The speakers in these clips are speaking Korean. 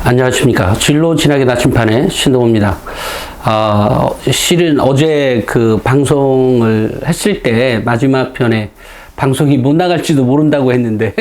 안녕하십니까. 진로 진학의 나침판의 신동호입니다. 실은 어제 그 방송을 했을 때 마지막 편에 방송이 못 나갈지도 모른다고 했는데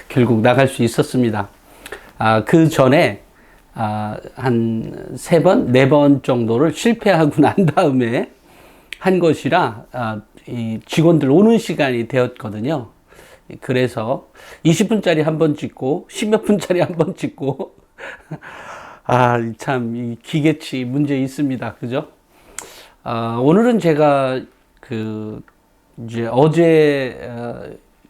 결국 나갈 수 있었습니다. 그 전에 한 3번, 4번 정도를 실패하고 난 다음에 한 것이라 이 직원들 오는 시간이 되었거든요. 그래서 20분짜리 한 번 찍고 10몇 분짜리 한 번 찍고 참, 이 기계치 문제 있습니다. 그죠? 오늘은 제가 이제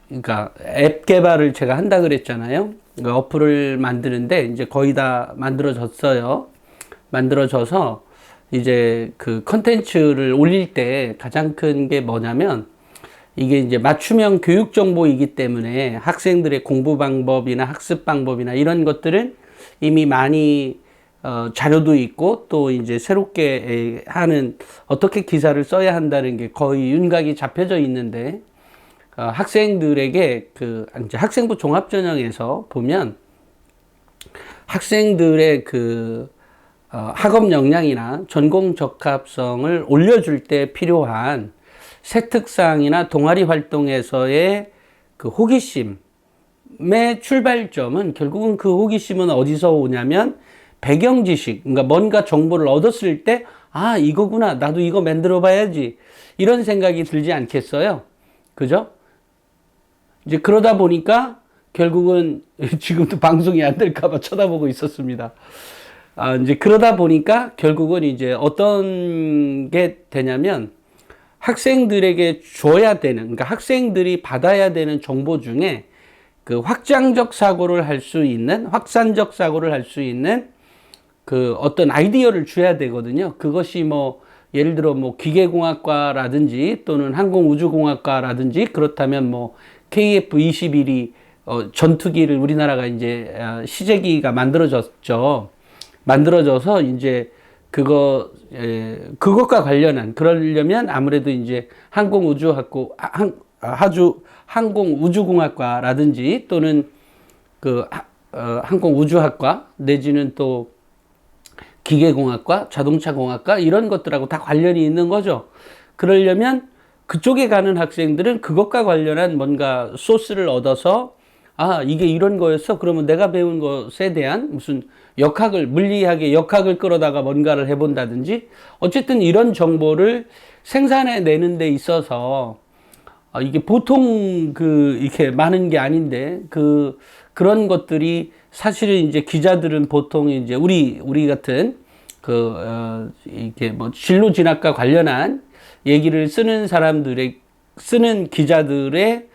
그러니까 앱 개발을 제가 한다 그랬잖아요. 그러니까 어플을 만드는데 이제 거의 다 만들어졌어요. 만들어져서 이제 그 컨텐츠를 올릴 때 가장 큰 게 뭐냐면 이게 이제 맞춤형 교육 정보이기 때문에 학생들의 공부 방법이나 학습 방법이나 이런 것들은 이미 많이 자료도 있고 또 이제 새롭게 하는 어떻게 기사를 써야 한다는 게 거의 윤곽이 잡혀져 있는데 학생들에게 이제 학생부 종합전형에서 보면 학생들의 학업 역량이나 전공 적합성을 올려줄 때 필요한 세특상이나 동아리 활동에서의 호기심의 출발점은 결국은 그 호기심은 어디서 오냐면 배경지식, 그러니까 뭔가 정보를 얻었을 때 이거구나, 나도 이거 만들어 봐야지, 이런 생각이 들지 않겠어요? 그죠? 이제 그러다 보니까 결국은 지금도 방송이 안 될까봐 쳐다보고 있었습니다. 이제 그러다 보니까 결국은 이제 어떤 게 되냐면 학생들에게 줘야 되는, 그러니까 학생들이 받아야 되는 정보 중에 확장적 사고를 할 수 있는, 확산적 사고를 할 수 있는 어떤 아이디어를 줘야 되거든요. 그것이 예를 들어 기계공학과라든지 또는 항공우주공학과라든지 그렇다면 KF-21이 전투기를 우리나라가 이제 시제기가 만들어졌죠. 만들어져서 이제 그것과 관련한, 그러려면 아무래도 이제 항공우주공학과라든지 또는 항공우주학과 내지는 또 기계공학과, 자동차공학과 이런 것들하고 다 관련이 있는 거죠. 그러려면 그쪽에 가는 학생들은 그것과 관련한 뭔가 소스를 얻어서 이게 이런 거였어? 그러면 내가 배운 것에 대한 무슨 물리학의 역학을 끌어다가 뭔가를 해본다든지 어쨌든 이런 정보를 생산해내는 데 있어서 이게 보통 이렇게 많은 게 아닌데 그런 것들이 사실은 이제 기자들은 보통 이제 우리 같은 이게 진로 진학과 관련한 얘기를 쓰는 쓰는 기자들의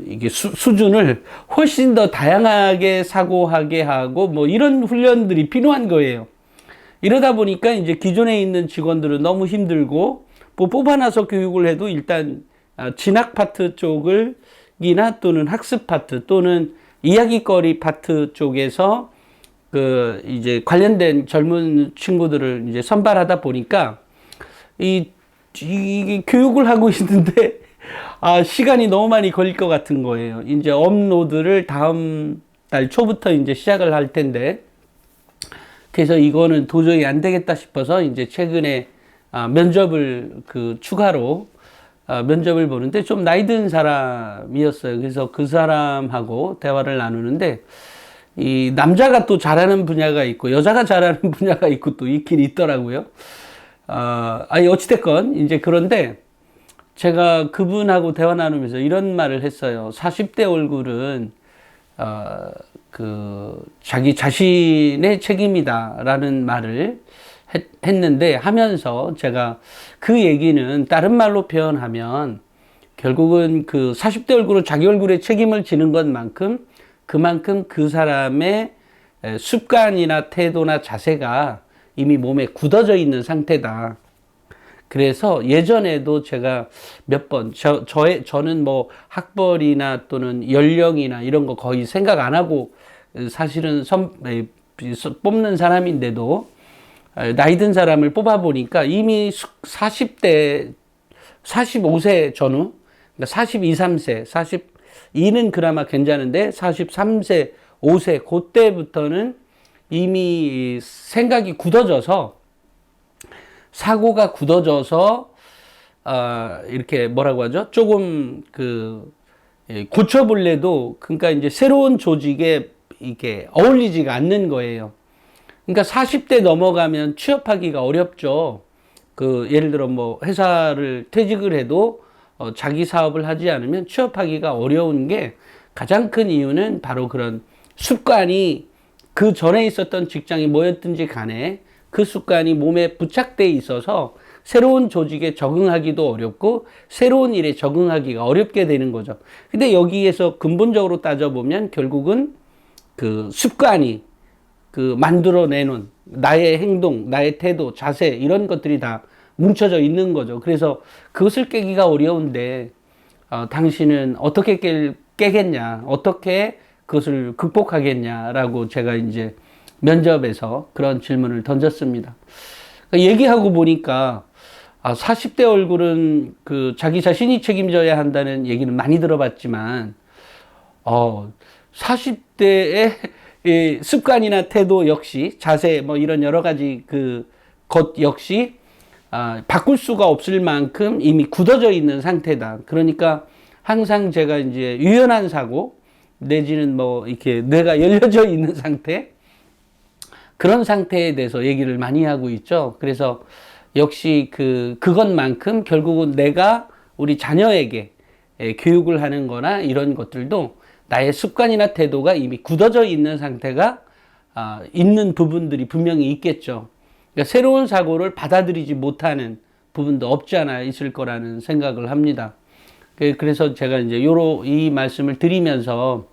이게 수준을 훨씬 더 다양하게 사고하게 하고 이런 훈련들이 필요한 거예요. 이러다 보니까 이제 기존에 있는 직원들은 너무 힘들고 뽑아놔서 교육을 해도 일단 진학 파트 쪽이나 또는 학습 파트 또는 이야기거리 파트 쪽에서 이제 관련된 젊은 친구들을 이제 선발하다 보니까 이게 교육을 하고 있는데 시간이 너무 많이 걸릴 것 같은 거예요. 이제 업로드를 다음 달 초부터 이제 시작을 할 텐데, 그래서 이거는 도저히 안 되겠다 싶어서 이제 최근에 면접을 추가로 면접을 보는데 좀 나이 든 사람이었어요. 그래서 그 사람하고 대화를 나누는데 이 남자가 또 잘하는 분야가 있고 여자가 잘하는 분야가 있고 또 있긴 있더라고요. 어찌됐건 이제 그런데 제가 그분하고 대화 나누면서 이런 말을 했어요. 40대 얼굴은 자기 자신의 책임이다라는 말을 했는데, 하면서 제가 그 얘기는 다른 말로 표현하면 결국은 40대 얼굴은 자기 얼굴에 책임을 지는 것만큼 그만큼 그 사람의 습관이나 태도나 자세가 이미 몸에 굳어져 있는 상태다. 그래서 예전에도 제가 몇 번, 저는 학벌이나 또는 연령이나 이런 거 거의 생각 안 하고 사실은 뽑는 사람인데도 나이 든 사람을 뽑아보니까 이미 40대, 45세 전후, 그러니까 42, 3세, 42는 그나마 괜찮은데 43세 5세, 그때부터는 이미 생각이 굳어져서, 사고가 굳어져서, 이렇게 뭐라고 하죠? 조금 고쳐볼래도, 그러니까 이제 새로운 조직에 이게 어울리지가 않는 거예요. 그러니까 40대 넘어가면 취업하기가 어렵죠. 예를 들어 뭐 회사를 퇴직을 해도 자기 사업을 하지 않으면 취업하기가 어려운 게 가장 큰 이유는 바로 그런 습관이, 그 전에 있었던 직장이 뭐였든지 간에 그 습관이 몸에 부착돼 있어서 새로운 조직에 적응하기도 어렵고 새로운 일에 적응하기가 어렵게 되는 거죠. 근데 여기에서 근본적으로 따져보면 결국은 그 습관이 만들어내는 나의 행동, 나의 태도, 자세, 이런 것들이 다 뭉쳐져 있는 거죠. 그래서 그것을 깨기가 어려운데, 당신은 어떻게 깨겠냐, 어떻게 그것을 극복하겠냐라고 제가 이제 면접에서 그런 질문을 던졌습니다. 얘기하고 보니까, 40대 얼굴은 자기 자신이 책임져야 한다는 얘기는 많이 들어봤지만, 40대의 습관이나 태도 역시, 자세, 뭐 이런 여러 가지 것 역시, 바꿀 수가 없을 만큼 이미 굳어져 있는 상태다. 그러니까 항상 제가 이제 유연한 사고, 내지는 뭐 이렇게 뇌가 열려져 있는 상태, 그런 상태에 대해서 얘기를 많이 하고 있죠. 그래서 역시 그것만큼 결국은 내가 우리 자녀에게 교육을 하는 거나 이런 것들도 나의 습관이나 태도가 이미 굳어져 있는 상태가 있는 부분들이 분명히 있겠죠. 그러니까 새로운 사고를 받아들이지 못하는 부분도 없지 않아 있을 거라는 생각을 합니다. 그래서 제가 이제 이 말씀을 드리면서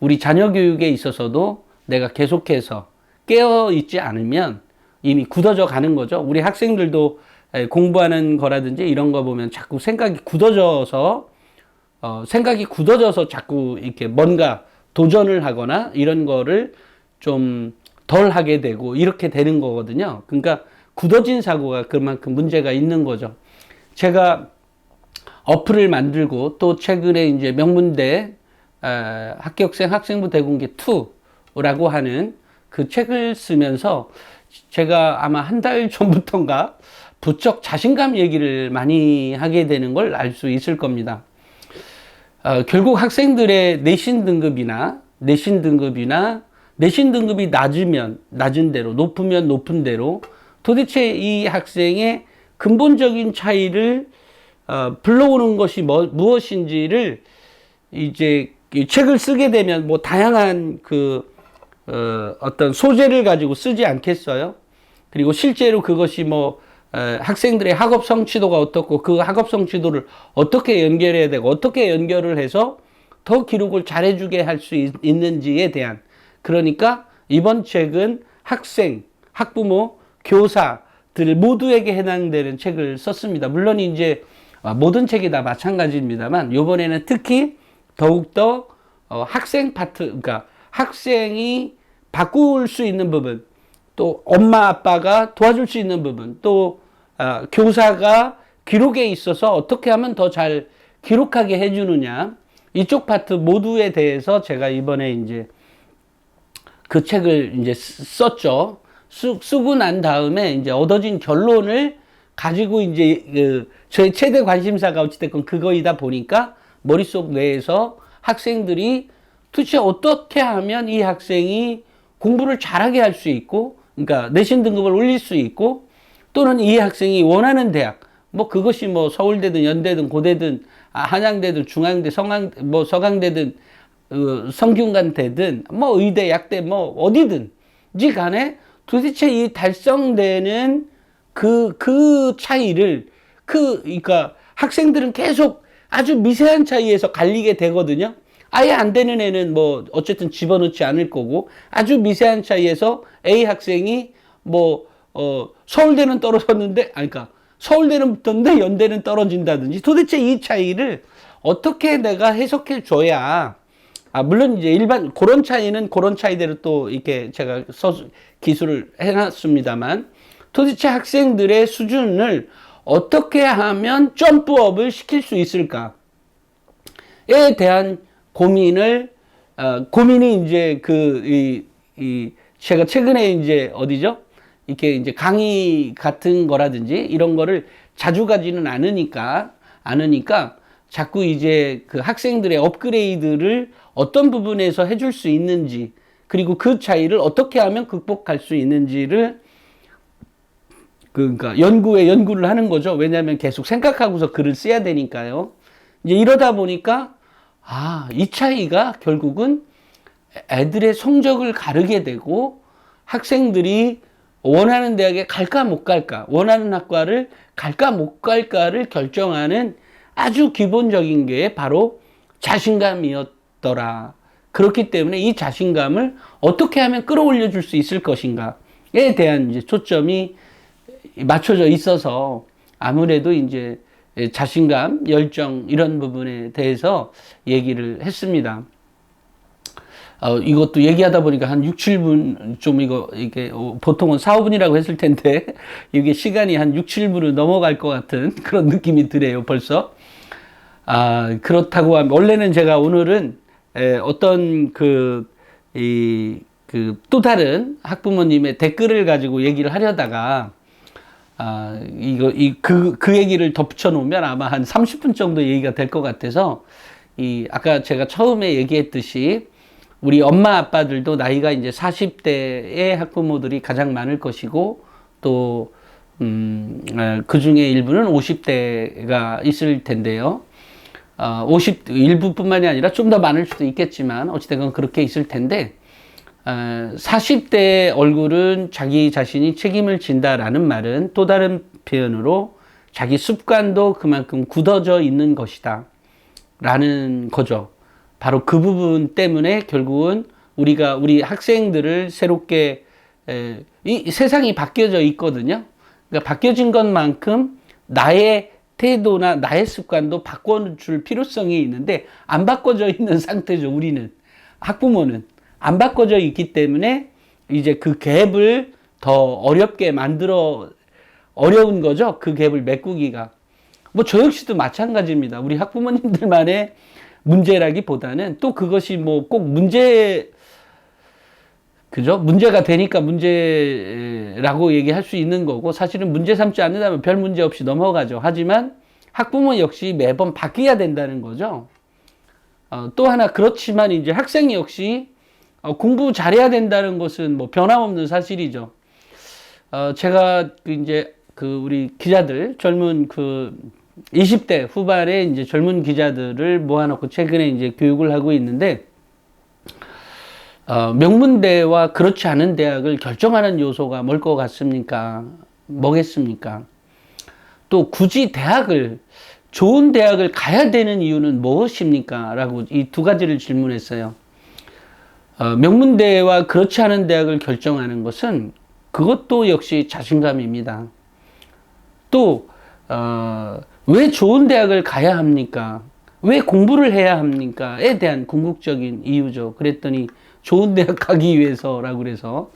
우리 자녀 교육에 있어서도 내가 계속해서 깨어 있지 않으면 이미 굳어져 가는 거죠. 우리 학생들도 공부하는 거라든지 이런 거 보면 자꾸 생각이 굳어져서 자꾸 이렇게 뭔가 도전을 하거나 이런 거를 좀 덜 하게 되고 이렇게 되는 거거든요. 그러니까 굳어진 사고가 그만큼 문제가 있는 거죠. 제가 어플을 만들고 또 최근에 이제 명문대 합격생 학생부 대공개 2라고 하는 그 책을 쓰면서 제가 아마 한 달 전부터인가 부쩍 자신감 얘기를 많이 하게 되는 걸 알 수 있을 겁니다. 결국 학생들의 내신 등급이 낮은 대로, 높으면 높은 대로 도대체 이 학생의 근본적인 차이를 불러오는 것이 무엇인지를 이제 이 책을 쓰게 되면 뭐 다양한 어떤 소재를 가지고 쓰지 않겠어요? 그리고 실제로 그것이 뭐 학생들의 학업 성취도가 어떻고 그 학업 성취도를 어떻게 연결해야 되고 어떻게 연결을 해서 더 기록을 잘해주게 할 수 있는지에 대한, 그러니까 이번 책은 학생, 학부모, 교사들 모두에게 해당되는 책을 썼습니다. 물론 이제 모든 책이 다 마찬가지입니다만 이번에는 특히 더욱더 학생 파트, 그러니까 학생이 바꿀 수 있는 부분, 또 엄마 아빠가 도와줄 수 있는 부분, 또 교사가 기록에 있어서 어떻게 하면 더 잘 기록하게 해주느냐, 이쪽 파트 모두에 대해서 제가 이번에 이제 그 책을 이제 썼죠. 쓰고 난 다음에 이제 얻어진 결론을 가지고 이제 저의 최대 관심사가 어찌됐건 그거이다 보니까 머릿속 내에서 학생들이 도대체 어떻게 하면 이 학생이 공부를 잘하게 할 수 있고, 그러니까 내신 등급을 올릴 수 있고, 또는 이 학생이 원하는 대학, 뭐 그것이 뭐 서울대든 연대든 고대든 한양대든 중앙대 서강대든 성균관대든 뭐 의대 약대 뭐 어디든지 간에 도대체 이 달성되는 그 차이를 그러니까 학생들은 계속 아주 미세한 차이에서 갈리게 되거든요. 아예 안 되는 애는 뭐 어쨌든 집어넣지 않을 거고, 아주 미세한 차이에서 A 학생이 뭐 서울대는 떨어졌는데, 그러니까 서울대는 붙었는데 연대는 떨어진다든지, 도대체 이 차이를 어떻게 내가 해석해 줘야, 물론 이제 일반 그런 차이는 그런 차이대로 또 이렇게 제가 기술을 해놨습니다만, 도대체 학생들의 수준을 어떻게 하면 점프업을 시킬 수 있을까에 대한 고민을 고민이 이제 제가 최근에 이제 어디죠? 이렇게 이제 강의 같은 거라든지 이런 거를 자주 가지는 않으니까 자꾸 이제 그 학생들의 업그레이드를 어떤 부분에서 해줄 수 있는지, 그리고 그 차이를 어떻게 하면 극복할 수 있는지를 그러니까 연구를 하는 거죠. 왜냐하면 계속 생각하고서 글을 써야 되니까요. 이제 이러다 보니까 이 차이가 결국은 애들의 성적을 가르게 되고 학생들이 원하는 대학에 갈까 못 갈까, 원하는 학과를 갈까 못 갈까를 결정하는 아주 기본적인 게 바로 자신감이었더라. 그렇기 때문에 이 자신감을 어떻게 하면 끌어올려 줄 수 있을 것인가에 대한 이제 초점이 맞춰져 있어서 아무래도 이제 자신감, 열정 이런 부분에 대해서 얘기를 했습니다. 이것도 얘기하다 보니까 한 6, 7분 좀 이게 보통은 4, 5분이라고 했을 텐데 이게 시간이 한 6, 7분으로 넘어갈 것 같은 그런 느낌이 드네요, 벌써. 그렇다고 하면 원래는 제가 오늘은 어떤 또 다른 학부모님의 댓글을 가지고 얘기를 하려다가 그 얘기를 덧붙여 놓으면 아마 한 30분 정도 얘기가 될 것 같아서 아까 제가 처음에 얘기했듯이 우리 엄마 아빠들도 나이가 이제 40대의 학부모들이 가장 많을 것이고 또 그 중에 일부는 50대가 있을 텐데요. 일부뿐만이 아니라 좀 더 많을 수도 있겠지만 어찌됐건 그렇게 있을 텐데 40대의 얼굴은 자기 자신이 책임을 진다라는 말은 또 다른 표현으로 자기 습관도 그만큼 굳어져 있는 것이다 라는 거죠. 바로 그 부분 때문에 결국은 우리 학생들을 새롭게 이 세상이 바뀌어져 있거든요. 그러니까 바뀌어진 것만큼 나의 태도나 나의 습관도 바꿔줄 필요성이 있는데 안 바꿔져 있는 상태죠. 우리는 학부모는 안 바꿔져 있기 때문에 이제 그 갭을 더 어렵게 어려운 거죠. 그 갭을 메꾸기가. 뭐 저 역시도 마찬가지입니다. 우리 학부모님들만의 문제라기보다는 또 그것이 뭐 꼭 그죠? 문제가 되니까 문제라고 얘기할 수 있는 거고 사실은 문제 삼지 않는다면 별 문제 없이 넘어가죠. 하지만 학부모 역시 매번 바뀌어야 된다는 거죠. 또 하나 그렇지만 이제 학생 역시 공부 잘해야 된다는 것은 뭐 변함없는 사실이죠. 제가 이제 우리 기자들 젊은 20대 후반의 이제 젊은 기자들을 모아놓고 최근에 이제 교육을 하고 있는데 명문대와 그렇지 않은 대학을 결정하는 요소가 뭘 것 같습니까? 뭐겠습니까? 또 굳이 좋은 대학을 가야 되는 이유는 무엇입니까? 라고 이 두 가지를 질문했어요. 명문대와 그렇지 않은 대학을 결정하는 것은 그것도 역시 자신감입니다. 또 왜 좋은 대학을 가야 합니까? 왜 공부를 해야 합니까?에 대한 궁극적인 이유죠. 그랬더니 좋은 대학 가기 위해서라고 그래서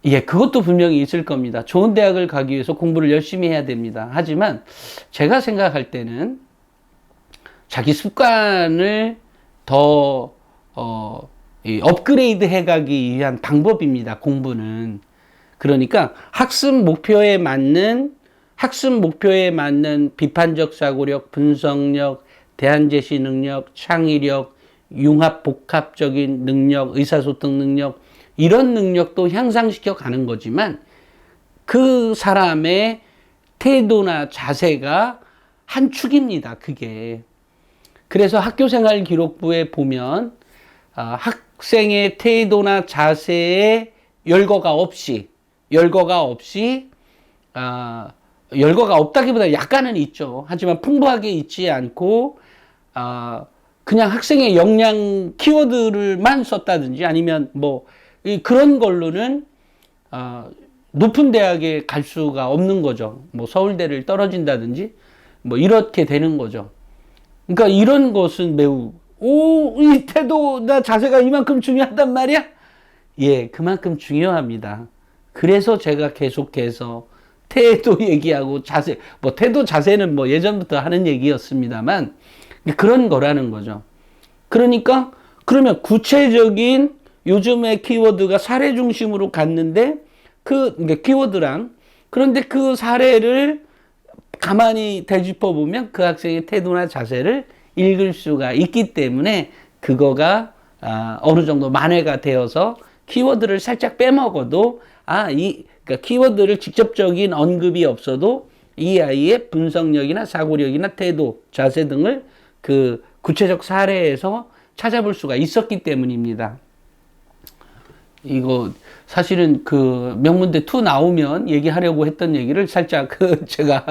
그것도 분명히 있을 겁니다. 좋은 대학을 가기 위해서 공부를 열심히 해야 됩니다. 하지만 제가 생각할 때는 자기 습관을 더 업그레이드 해가기 위한 방법입니다. 공부는. 그러니까 학습 목표에 맞는 비판적 사고력, 분석력, 대안 제시 능력, 창의력, 융합 복합적인 능력, 의사소통 능력 이런 능력도 향상시켜 가는 거지만 그 사람의 태도나 자세가 한 축입니다. 그게. 그래서 학교생활 기록부에 보면 학생의 태도나 자세에 열거가 없다기보다 약간은 있죠. 하지만 풍부하게 있지 않고 그냥 학생의 역량 키워드를만 썼다든지 아니면 뭐 그런 걸로는 높은 대학에 갈 수가 없는 거죠. 뭐 서울대를 떨어진다든지 뭐 이렇게 되는 거죠. 그러니까 이런 것은 매우 이 태도나 자세가 이만큼 중요하단 말이야? 그만큼 중요합니다. 그래서 제가 계속해서 태도 얘기하고 자세, 뭐 태도 자세는 뭐 예전부터 하는 얘기였습니다만 그런 거라는 거죠. 그러니까 그러면 구체적인 요즘의 키워드가 사례 중심으로 갔는데 그러니까 키워드랑 그런데 그 사례를 가만히 되짚어 보면 그 학생의 태도나 자세를 읽을 수가 있기 때문에 그거가 어느 정도 만회가 되어서 키워드를 살짝 빼먹어도 그러니까 키워드를 직접적인 언급이 없어도 이 아이의 분석력이나 사고력이나 태도, 자세 등을 그 구체적 사례에서 찾아볼 수가 있었기 때문입니다. 이거 사실은 그 명문대 2 나오면 얘기하려고 했던 얘기를 살짝 제가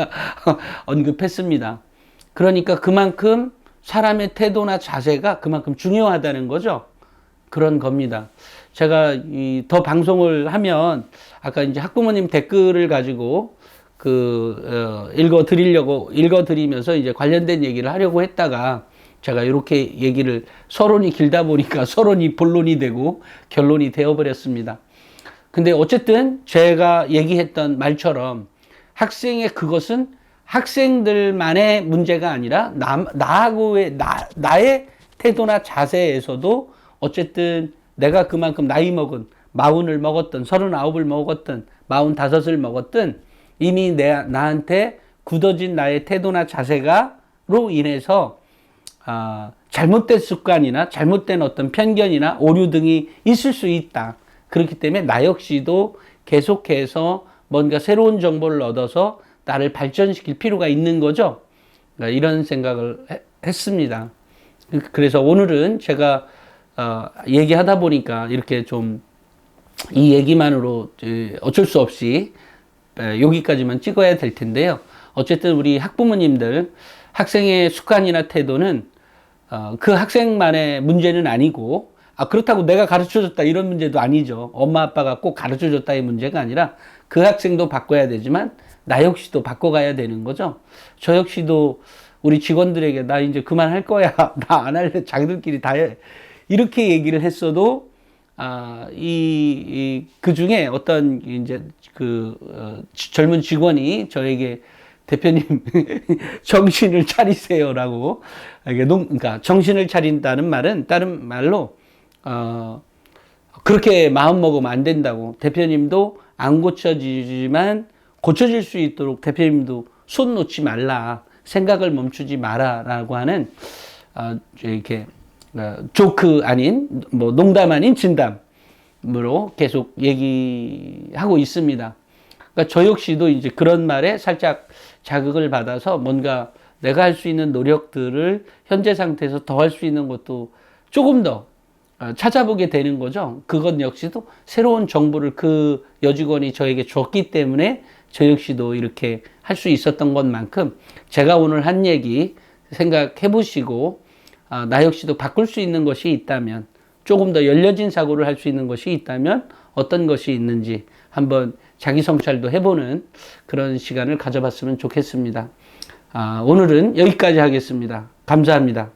언급했습니다. 그러니까 그만큼 사람의 태도나 자세가 그만큼 중요하다는 거죠. 그런 겁니다. 제가 더 방송을 하면 아까 이제 학부모님 댓글을 가지고 읽어드리면서 이제 관련된 얘기를 하려고 했다가 제가 이렇게 얘기를 서론이 길다 보니까 서론이 본론이 되고 결론이 되어버렸습니다. 근데 어쨌든 제가 얘기했던 말처럼 학생의 그것은 학생들만의 문제가 아니라 나의 태도나 자세에서도 어쨌든 내가 그만큼 나이 먹은 40을 먹었든 39을 먹었든 45을 먹었든 이미 나한테 굳어진 나의 태도나 자세가로 인해서 잘못된 습관이나 잘못된 어떤 편견이나 오류 등이 있을 수 있다. 그렇기 때문에 나 역시도 계속해서 뭔가 새로운 정보를 얻어서 나를 발전시킬 필요가 있는 거죠. 이런 생각을 했습니다. 그래서 오늘은 제가 얘기하다 보니까 이렇게 좀 이 얘기만으로 어쩔 수 없이 여기까지만 찍어야 될 텐데요. 어쨌든 우리 학부모님들 학생의 습관이나 태도는 그 학생만의 문제는 아니고 그렇다고 내가 가르쳐줬다 이런 문제도 아니죠. 엄마 아빠가 꼭 가르쳐줬다의 문제가 아니라 그 학생도 바꿔야 되지만 나 역시도 바꿔가야 되는 거죠. 저 역시도 우리 직원들에게 나 이제 그만할 거야. 나 안 할래. 자기들끼리 다 해. 이렇게 얘기를 했어도 그 중에 어떤 이제 젊은 직원이 저에게 대표님 정신을 차리세요라고 그러니까 정신을 차린다는 말은 다른 말로 그렇게 마음 먹으면 안 된다고 대표님도 안 고쳐지지만 고쳐질 수 있도록 대표님도 손 놓지 말라 생각을 멈추지 마라라고 하는 이렇게 조크 아닌 뭐 농담 아닌 진담으로 계속 얘기하고 있습니다. 그러니까 저 역시도 이제 그런 말에 살짝 자극을 받아서 뭔가 내가 할 수 있는 노력들을 현재 상태에서 더 할 수 있는 것도 조금 더 찾아보게 되는 거죠. 그것 역시도 새로운 정보를 그 여직원이 저에게 줬기 때문에 저 역시도 이렇게 할 수 있었던 것만큼 제가 오늘 한 얘기 생각해 보시고 나 역시도 바꿀 수 있는 것이 있다면 조금 더 열려진 사고를 할 수 있는 것이 있다면 어떤 것이 있는지 한번 자기 성찰도 해보는 그런 시간을 가져봤으면 좋겠습니다. 오늘은 여기까지 하겠습니다. 감사합니다.